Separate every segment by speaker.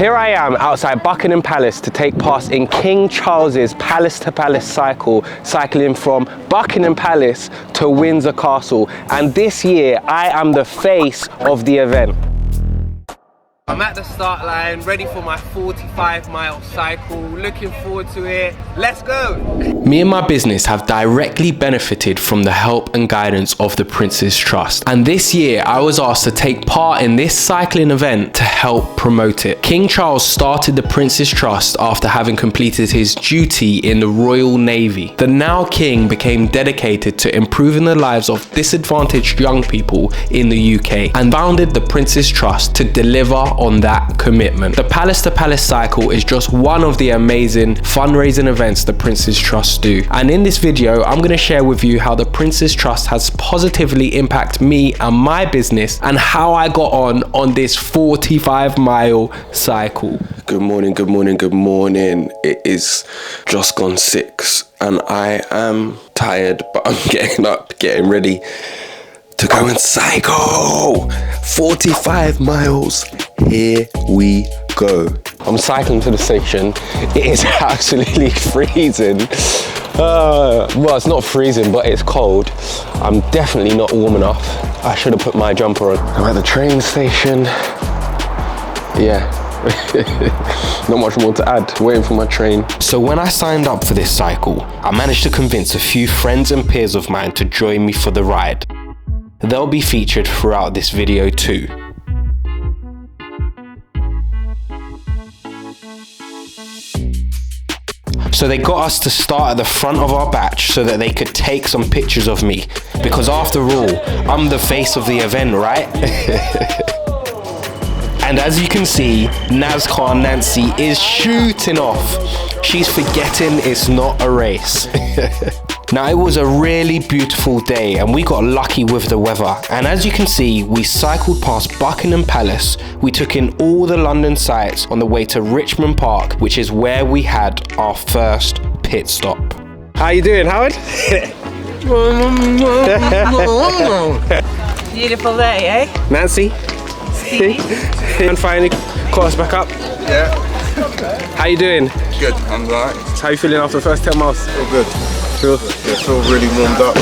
Speaker 1: Here I am outside Buckingham Palace to take part in King Charles's Palace to Palace cycle, cycling from Buckingham Palace to Windsor Castle. And this year, I am the face of the event. I'm at the start line, ready for my 45-mile cycle, looking forward to it. Let's go! Me and my business have directly benefited from the help and guidance of the Prince's Trust. And this year, I was asked to take part in this cycling event to help promote it. King Charles started the Prince's Trust after having completed his duty in the Royal Navy. The now King became dedicated to improving the lives of disadvantaged young people in the UK and founded the Prince's Trust to deliver on that commitment. The Palace to Palace cycle is just one of the amazing fundraising events the Prince's Trust do. And in this video, I'm going to share with you how the Prince's Trust has positively impacted me and my business and how I got on this 45-mile cycle. Good morning, good morning, good morning. It is just gone 6 and I am tired, but I'm getting up, getting ready to go and cycle 45 miles. Here we go. I'm cycling to the station. It is absolutely freezing. Well, it's not freezing, but it's cold. I'm definitely not warm enough. I should have put my jumper on. I'm at the train station. Yeah. Not much more to add, waiting for my train. So when I signed up for this cycle, I managed to convince a few friends and peers of mine to join me for the ride. They'll be featured throughout this video too. So they got us to start at the front of our batch so that they could take some pictures of me. Because after all, I'm the face of the event, right? And as you can see, NASCAR Nancy is shooting off. She's forgetting it's not a race. Now it was a really beautiful day and we got lucky with the weather. And as you can see, we cycled past Buckingham Palace. We took in all the London sights on the way to Richmond Park, which is where we had our first pit stop. How you doing, Howard?
Speaker 2: Beautiful day, eh?
Speaker 1: Nancy? Stevie? And finally caught us back up.
Speaker 3: Yeah.
Speaker 1: How you doing?
Speaker 3: Good, I'm alright.
Speaker 1: How you feeling after the first 10 miles?
Speaker 3: Feel good.
Speaker 1: Feel?
Speaker 3: Yeah, feel really warmed up.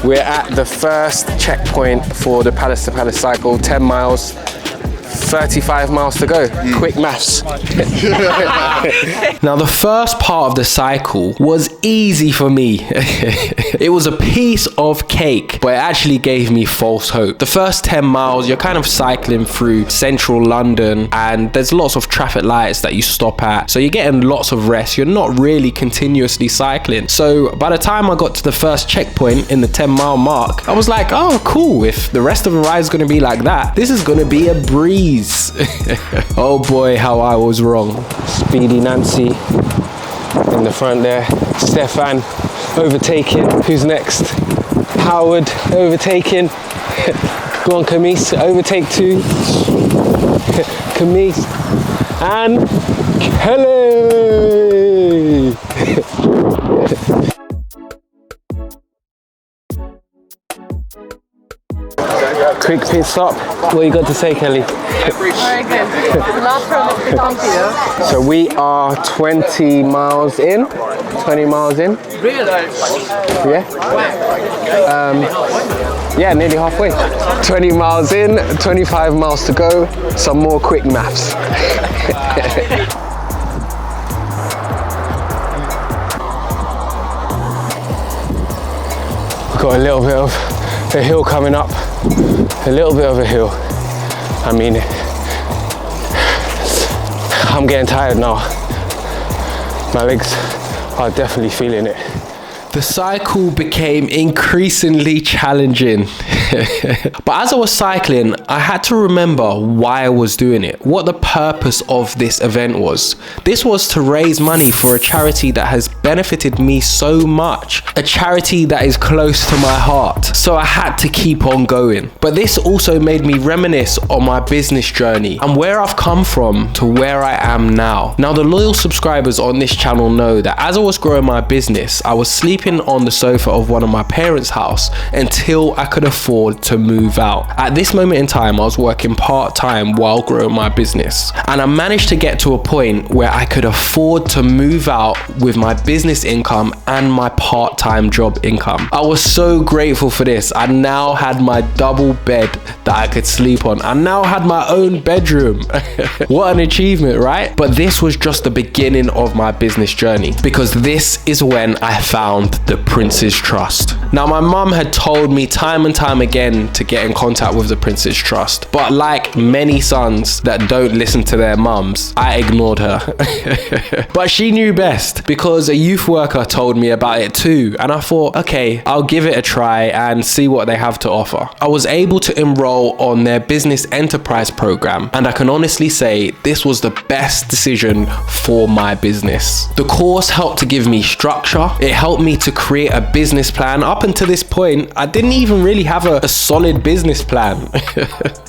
Speaker 1: We're at the first checkpoint for the Palace to Palace cycle, 10 miles, 35 miles to go. Quick maths. Now the first part of the cycle was easy for me. It was a piece of cake, but it actually gave me false hope. The first 10 miles, you're kind of cycling through central London and there's lots of traffic lights that you stop at. So you're getting lots of rest. You're not really continuously cycling. So by the time I got to the first checkpoint in the 10-mile mark, I was like, oh, cool. If the rest of the ride is going to be like that, this is going to be a breeze. Oh boy, how I was wrong. Speedy Nancy in the front there. Stefan overtaking. Who's next? Howard overtaking. Go on, Camise, overtake 2. Camise and Kelly. Quick pit stop. What you got to say, Kelly?
Speaker 2: Very good. The last round was a bit bumpy though.
Speaker 1: So we are 20 miles in. 20 miles in.
Speaker 2: Really?
Speaker 1: Yeah. Yeah, nearly halfway. 20 miles in, 25 miles to go. Some more quick maths. We've got a little bit of a hill coming up. A little bit of a hill. I mean, I'm getting tired now. My legs are definitely feeling it. The cycle became increasingly challenging. But as I was cycling, I had to remember why I was doing it, what the purpose of this event was. This was to raise money for a charity that has benefited me so much, a charity that is close to my heart. So I had to keep on going. But this also made me reminisce on my business journey and where I've come from to where I am now. Now, the loyal subscribers on this channel know that as I was growing my business, I was sleeping on the sofa of one of my parents' house until I could afford afford to move out. At this moment in time, I was working part-time while growing my business. And I managed to get to a point where I could afford to move out with my business income and my part-time job income. I was so grateful for this. I now had my double bed that I could sleep on. I now had my own bedroom. What an achievement, right? But this was just the beginning of my business journey, because this is when I found the Prince's Trust. Now, my mum had told me time and time again to get in contact with the Prince's Trust, but like many sons that don't listen to their mums, I ignored her. But she knew best, because a youth worker told me about it too, and I thought, okay, I'll give it a try and see what they have to offer. I was able to enroll on their business enterprise program, and I can honestly say this was the best decision for my business. The course helped to give me structure. It helped me to create a business plan. Up until this point, I didn't even really have a solid business plan.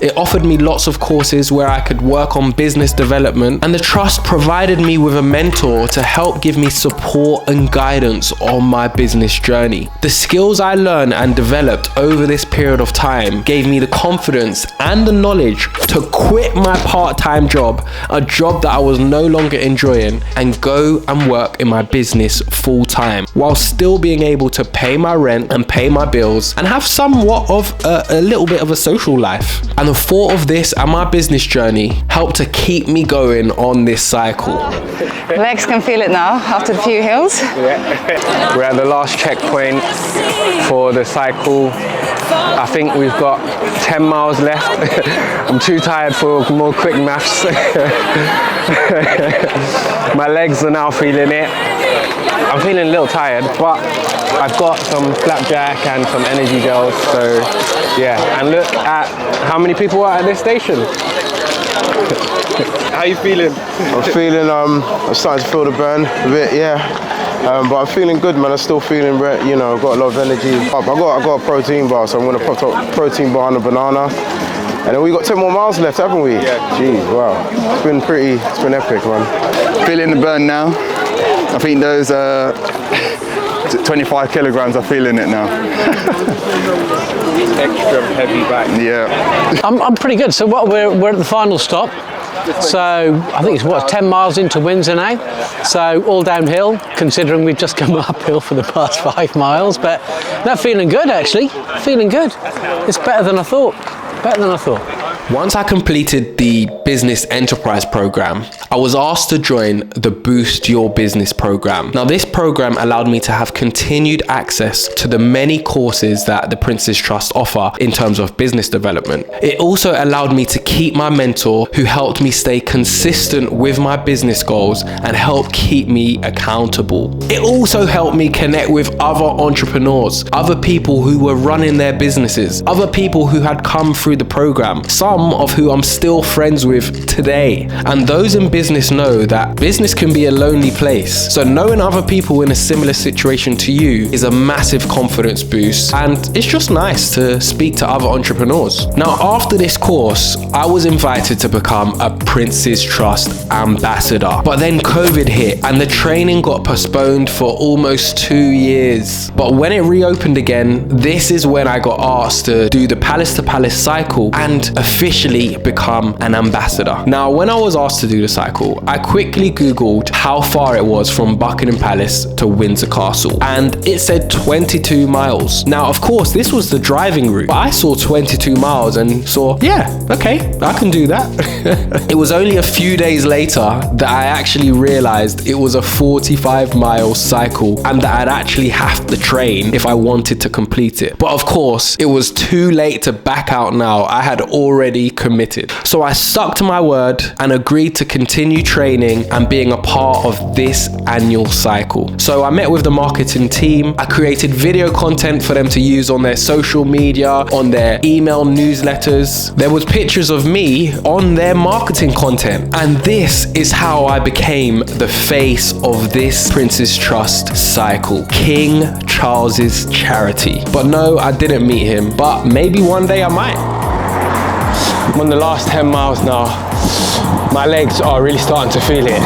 Speaker 1: It offered me lots of courses where I could work on business development, and the trust provided me with a mentor to help give me support and guidance on my business journey. The skills I learned and developed over this period of time gave me the confidence and the knowledge to quit my part-time job, a job that I was no longer enjoying, and go and work in my business full-time, while still being able to pay my rent and pay my bills and have somewhat of a little bit of a social life. And the thought of this and my business journey helped to keep me going on this cycle.
Speaker 2: Legs can feel it now after a few hills.
Speaker 1: Yeah. We're at the last checkpoint for the cycle. I think we've got 10 miles left. I'm too tired for more quick maths. My legs are now feeling it. I'm feeling a little tired, but I've got some flapjack and some energy gels, so yeah. And look at how many people are at this station. How you feeling?
Speaker 3: I'm feeling, I'm starting to feel the burn a bit, yeah. But I'm feeling good, man. I'm still feeling, you know, I've got a lot of energy. I got a protein bar, so I'm going to put a protein bar and a banana. And then we got 10 more miles left, haven't we? Yeah. Jeez, wow. It's been epic, man.
Speaker 4: Feeling the burn now. I think those 25 kilograms are feeling it now.
Speaker 1: Extra heavy back.
Speaker 4: Yeah.
Speaker 5: I'm pretty good. So we're at the final stop. So I think it's 10 miles into Windsor now. So all downhill, considering we've just come uphill for the past 5 miles. But no, feeling good actually. Feeling good. It's better than I thought. Better than I thought.
Speaker 1: Once I completed the business enterprise program, I was asked to join the Boost Your Business program. Now, this program allowed me to have continued access to the many courses that the Prince's Trust offer in terms of business development. It also allowed me to keep my mentor, who helped me stay consistent with my business goals and help keep me accountable. It also helped me connect with other entrepreneurs, other people who were running their businesses, other people who had come through the program, some of who I'm still friends with today. And those in business know that business can be a lonely place. So knowing other people in a similar situation to you is a massive confidence boost, and it's just nice to speak to other entrepreneurs. Now, after this course, I was invited to become a Prince's Trust ambassador. But then COVID hit and the training got postponed for almost 2 years. But when it reopened again, this is when I got asked to do the Palace to Palace cycle and officially become an ambassador. Now, when I was asked to do the cycle, I quickly Googled how far it was from Buckingham Palace to Windsor Castle, and it said 22 miles. Now, of course, this was the driving route, but I saw 22 miles and saw, yeah, okay, I can do that. It was only a few days later that I actually realized it was a 45-mile cycle and that I'd actually have to train if I wanted to complete it. But of course, it was too late to back out now. I had already committed. So I stuck to my word and agreed to continue training and being a part of this annual cycle. So I met with the marketing team. I created video content for them to use on their social media, on their email newsletters. There was pictures of me on their marketing content. And this is how I became the face of this Prince's Trust cycle, King Charles's charity. But no, I didn't meet him, but maybe one day I might. I'm on the last 10 miles now. My legs are really starting to feel it.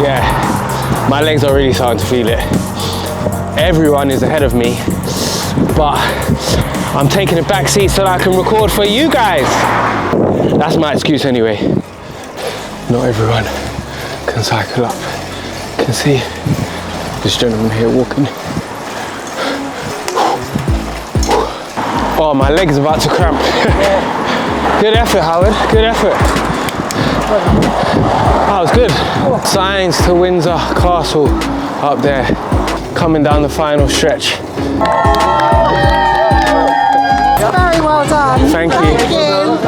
Speaker 1: Yeah, my legs are really starting to feel it. Everyone is ahead of me, but I'm taking a back seat so that I can record for you guys. That's my excuse anyway. Not everyone can cycle up. You can see this gentleman here walking. Oh, my leg's about to cramp. Good effort, Howard, good effort. That was good. Signs to Windsor Castle up there. Coming down the final stretch.
Speaker 2: Very well done.
Speaker 1: Thank you.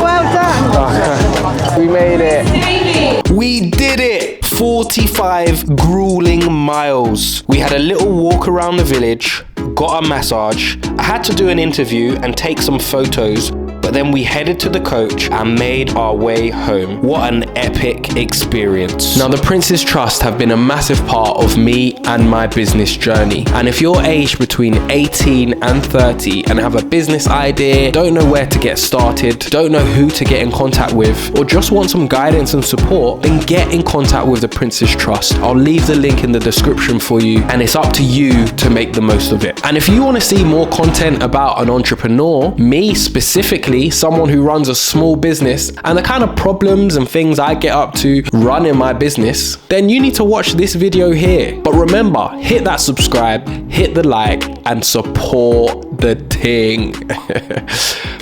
Speaker 2: Well done.
Speaker 1: We made it. We did it! 45 grueling miles. We had a little walk around the village, got a massage. I had to do an interview and take some photos, but then we headed to the coach and made our way home. What an epic experience. Now, the Prince's Trust have been a massive part of me and my business journey. And if you're aged between 18 and 30 and have a business idea, don't know where to get started, don't know who to get in contact with, or just want some guidance and support, then get in contact with the Prince's Trust. I'll leave the link in the description for you, and it's up to you to make the most of it. And if you want to see more content about an entrepreneur, me specifically, someone who runs a small business, and the kind of problems and things I get up to running my business, then you need to watch this video here. But remember, hit that subscribe, hit the like, and support the ting.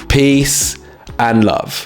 Speaker 1: Peace and love.